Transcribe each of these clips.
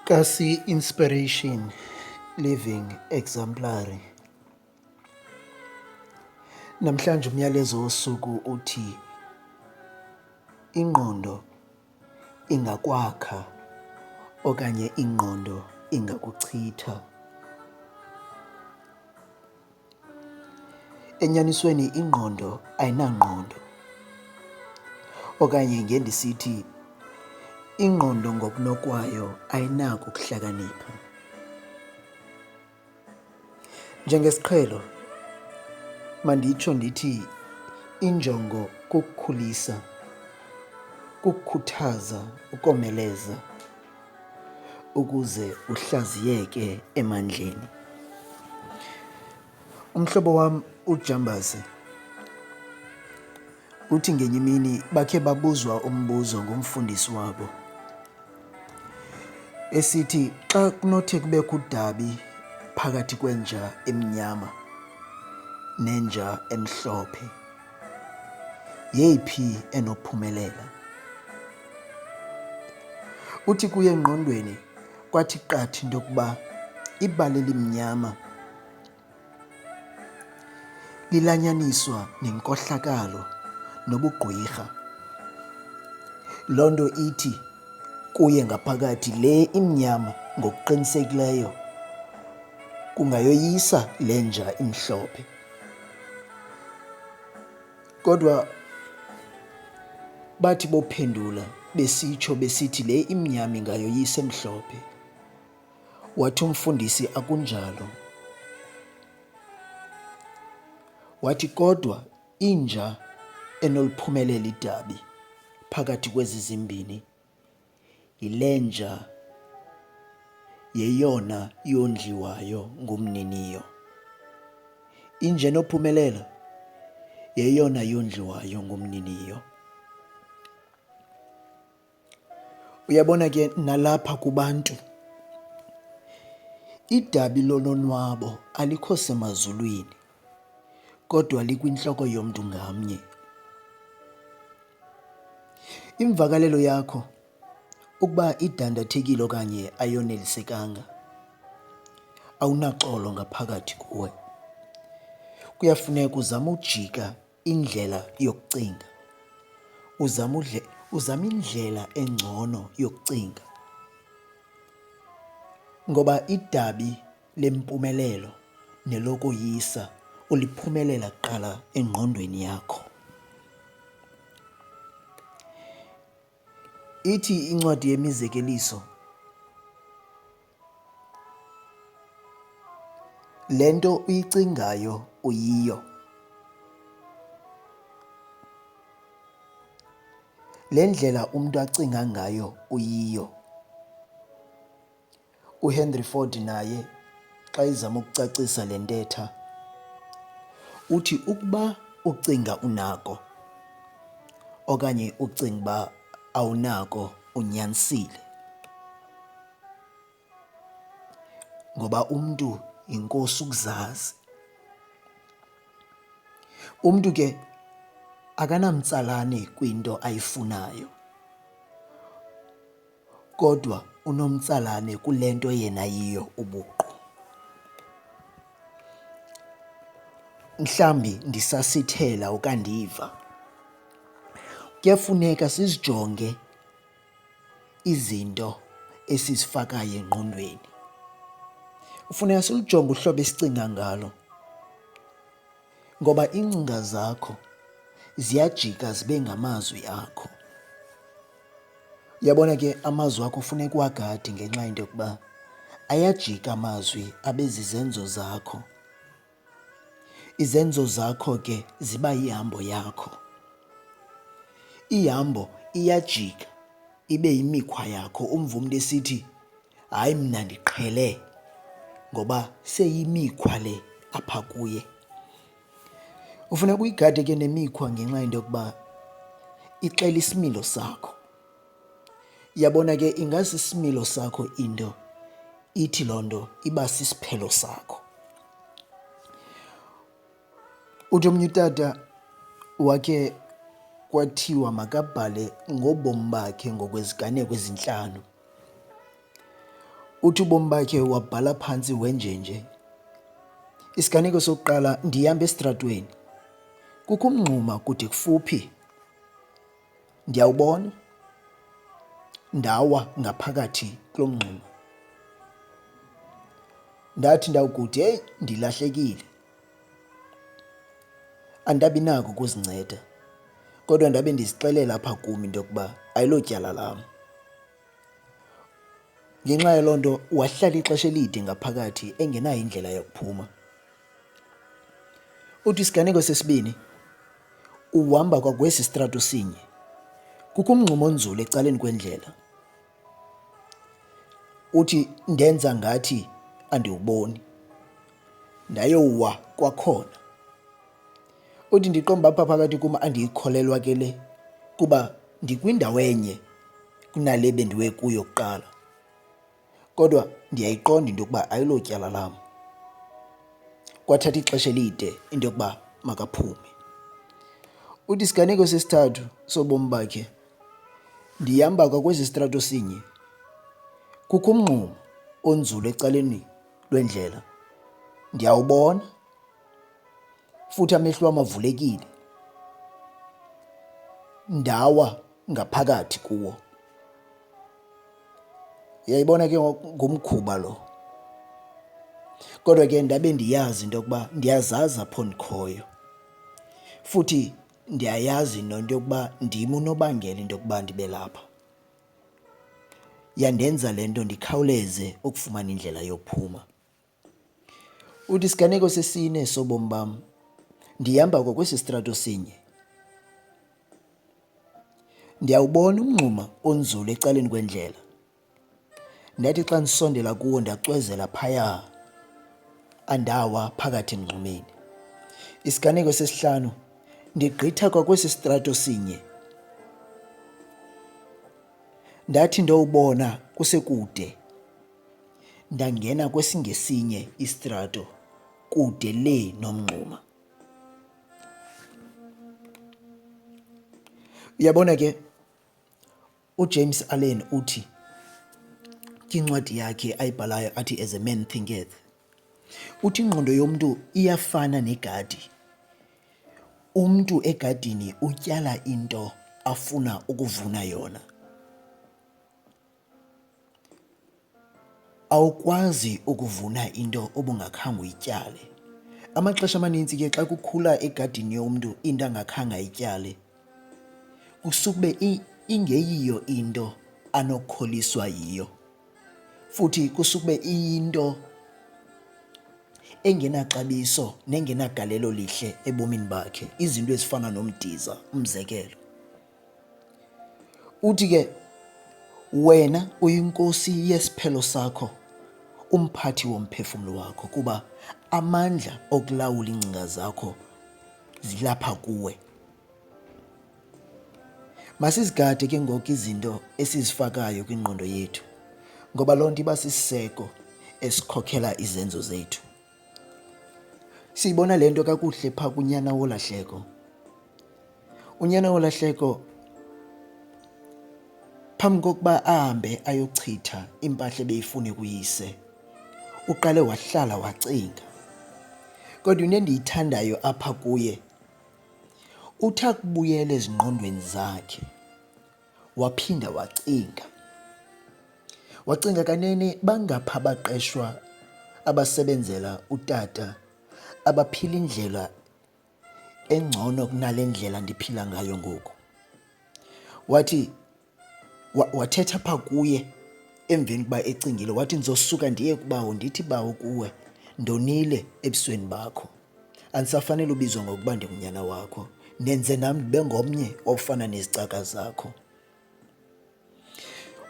Kasi Inspiration Living Exemplary. Namhlanje umyalezo wosuku uthi ingqondo ingakwakha okanye ingqondo ingakuchitha. Enyanisweni ingqondo ayinangqondo, okanye ngendisithi ingqondo ngokunokwayo ayinako ukuhlakanipha. Njengesiqhelo manditsho ndithi injongo kukukhulisa, kukukhuthaza, ukomeleza ukuze uhlaziyeke emandleni. Umhlobo wam uJambazi uthi ngenye imini bakhe babuzwa umbuzo ngumfundisi wabo esithi xa kunothe kubekho udabi phakathi kwenja emnyama nenja emhlophe, yeyiphi enophumelela? Uthi kuye engqondweni kwathi qathi into yokuba ibala elimnyama lilanyaniswa nenkohlakalo nobugqwirha. Loo nto ithi kuye ngaphakathi le imnyama ngokuqinisekileyo kungayoyisa le nja imhlophe. Kodwa bathi bophendula besitsho besithi le imnyama ingayoyisa emhlophe. Wathi umfundisi akunjalo. Wathi kodwa inja enoliphumelela idabi phakathi kwezi zimbini yile nja yeyona yondliwayo ngumniniyo. Inja enophumelela yeyona yondliwayo ngumniniyo. Uyabona ke nalapha kubantu idabi lolonwabo alikho semazulwini, kodwa likwintloko yomntu ngamnye. Imvakalelo yakho ukuba idandathekile okanye ayonelisekanga, awunaxolo ngaphakathi kuwe, kuyafuneka uzame ujika indlela yokucinga, uzame indlela engcono yokucinga, ngoba idabi lempumelelo nelokoyisa uliphumelela kuqala engqondweni yakho. Ithi incwadi yemizekeliso, le nto uyicingayo uyiyo. Le ndlela umntu acinga ngayo uyiyo. uHenry Ford naye xa izama ukucacisa le ntetha uthi ukuba ucinga unako okanye ucinga uba awunako unyanisile, ngoba umntu yinkosi ukuzazi. Umntu ke akanamtsalane kwinto ayifunayo, kodwa unomtsalane kule nto yena yiyo ubuqu. Mhlambi ndisasithela ukandiva, kuyafuneka sizijonge izinto esizifakayo engqondweni. Ufuneka silujonge uhlobo esicinga ngalo, ngoba iingcinga zakho ziyajika zibe ngamazwi akho. Uyabona ke amazwi akho funeka uwagade ngenxa yento yokuba ayajika amazwi abe zizenzo zakho. Izenzo zakho ke ziba yihambo yakho. Ihambo iyajika ibe yimikhwa yakho. Umva umntu esithi hayi mna ndiqhele, ngoba seyimikhwa le apha kuye. Ufuneka uyigade ke nemikhwa ngenxa yento yokuba ixela isimilo sakho. Yabona ke ingasisimilo sakho into, ithi loo nto iba sisiphelo sakho. Uthi omnye utata wakhe kwathiwa makabhale ngobomi bakhe ngokweziganeko ezintlanu. Uthi ubomi bakhe wabhala phantsi wenjenje. Isiganeko sokuqala, ndihamba esitratweni, kukho umngxuma kude kufuphi, ndiyawubona, ndawa ngaphakathi kulo mngxuma. Ndathi ndawukude, heyi, ndilahlekile, andabi nako ukuzinceda, kodwa ndabe ndizixelela apha kum into yokuba ayilotyala lam. Ngenxa yaloo nto wahlala ixesha elide ngaphakathi engenayo indlela yokuphuma. Uthi isiganeko sesibini, uhamba kwakwesi sitrato sinye, kukho umngxuma onzulu ecaleni kwendlela. Uthi ndenza ngathi andiwuboni, ndayowa kwakhona. Uthi ndiqomba apha phakathi kum andiyikholelwa ke le, kuba ndikwindawo enye kunale bendiwe kuyo kuqala, kodwa ndiyayiqonda into yokuba ayilotyala lam. Kwathatha ixesha elide into yokuba makaphume. Uthi isiganeko sesithathu sobomi bakhe, ndihamba kwakwesi sitrato sinye, kukho umngxuma onzulu ecaleni lwendlela, ndiyawubona futhi amehlo wam avulekile, ndawa ngaphakathi kuwo. Uyayibona ke ngumkhuba lo, kodwa ke ndabe ndiyazi into yokuba ndiyazazi apho ndikhoyo, futhi ndiyayazi nento yokuba ndim unobangela into yokuba ndibe lapha. Yandenza le nto ndikhawuleze ukufumana indlela yokuphuma. Uthi isiganeko sesine sobomi bam, ndihamba kwakwesi sitrato sinye, ndiyawubona umngxuma onzulu ecaleni kwendlela. Ndathi xa ndisondela kuwo ndacwezela phaya, andawa phakathi emngxumeni. Isiganeko sesihlanu, ndigqitha kwakwesi sitrato sinye, ndathi ndowubona kusekude, ndangena kwesingesinye istrato kude le nomngxuma. Uyabona ke, uJames Allen uthi kwincwadi yakhe ayibhalayo athi As a Man Thinketh, uthi ingqondo yomntu iyafana negadi. Umntu egadini utyala into afuna ukuvuna yona. Awukwazi ukuvuna into obungakhange uyityale. Amaxesha amanintsi ke xa kukhula egadini yomntu into angakhange ayityale, kusukube ingeyiyo into anokukholiswa yiyo, futhi kusukube iyinto engenaxabiso nengenagalelo lihle ebomini bakhe, izinto ezifana nomdiza, umzekelo. Uthi ke wena uyinkosi yesiphelo sakho, umphathi womphefumlo wakho, kuba amandla okulawula iingcinga zakho zilapha kuwe. Masizigade ke ngoku izinto esizifakayo kwingqondo yethu, ngoba loo nto iba sisiseko esikhokhela izenzo zethu. Siyibona le nto kakuhle phaa kunyana wolahleko. Unyana wolahleko, phambi kokuba ahambe ayochitha impahla ebeyifune kuyise, uqale wahlala wacinga. Kodwa into endiyithandayo apha kuye, uthi akubuyela ezingqondweni zakhe waphinda wacinga. Wacinga kanene, bangapha abaqeshwa abasebenzela utata abaphila indlela engcono kunale ndlela ndiphila ngayo ngoku. Wathi wathetha apha kuye emveni kuba ecingile, wathi ndizosuka ndiye kubawo ndithi, bawo kuwe, ndonile ebusweni bakho, andisafanele ubizwa ngokuba ndingunyana wakho, ndenze nam ndibe ngomnye ofana nezicaka zakho.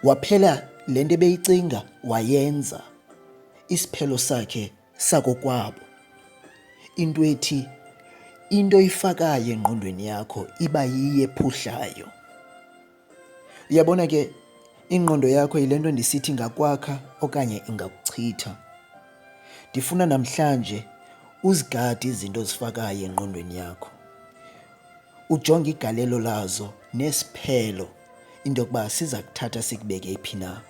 Waphela le nto ebeyicinga wayenza, isiphelo sakhe sakokwabo. Into ethi into oyifakayo engqondweni yakho iba yiyo ephuhlayo. Uyabona ke, ingqondo yakho yile nto ndisithi ingakwakha okanye ingakuchitha. Ndifuna namhlanje uzigade izinto ozifakayo engqondweni yakho, ujonge igalelo lazo nesiphelo into yokuba siza kuthatha sikubeke phi na.